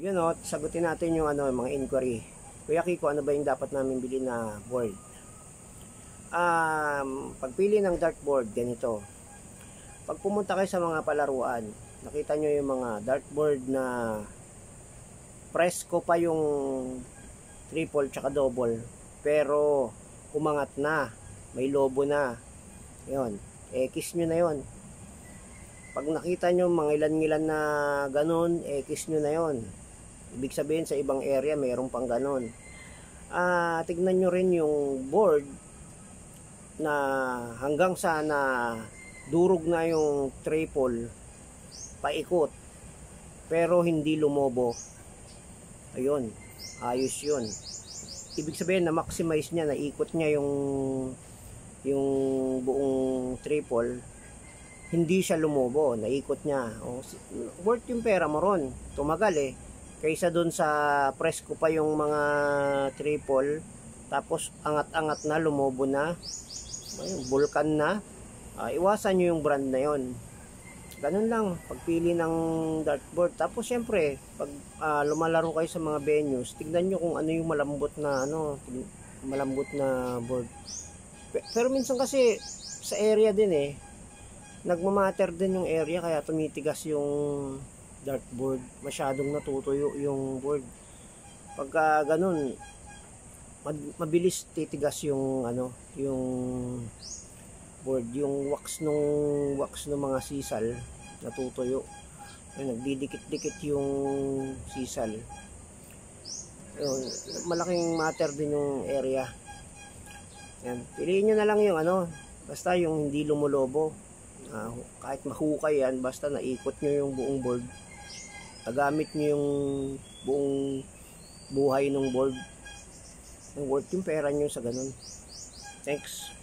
Yun o, sagutin natin yung mga inquiry. Kuya Kiko, ano ba yung dapat namin bilhin na board? Pagpili ng dartboard, ganito. Pag pumunta kayo sa mga palaruan, nakita nyo yung mga dartboard na presko pa yung triple tsaka double, pero umangat na, may lobo na. Yun, X nyo na yun. Pag nakita nyo mga ilan-ilan na ganun, X nyo na yun. Ibig sabihin sa ibang area mayroon pang ganun. Tignan nyo rin yung board na hanggang sa na durog na yung triple paikot pero hindi lumobo. Ayun, ayos yun. Ibig sabihin na maximize niya, naikot niya yung buong triple, hindi siya lumobo, naikot niya. Worth yung pera mo ron, tumagal kaysa dun sa presko pa yung mga triple tapos angat-angat na, lumobo na, vulkan na. Iwasan nyo yung brand na yon. Ganun lang pagpili ng dartboard. Tapos syempre pag lumalaro kayo sa mga venues, tignan nyo kung ano yung malambot na board. Pero minsan kasi sa area din nagmamatter din yung area, kaya tumitigas yung dartboard, masyadong natutuyo yung board. Pagka ganun, mabilis titigas yung yung board, yung wax ng mga sisal natutuyo. Nagdidikit-dikit yung sisal. Ayun, malaking matter din yung area. Yan, piliin nyo na lang yung basta yung hindi lumulobo. Kahit mahukay yan, basta naikot nyo yung buong board, nagamit nyo yung buong buhay ng board, worth yung pera nyo sa ganun. Thanks.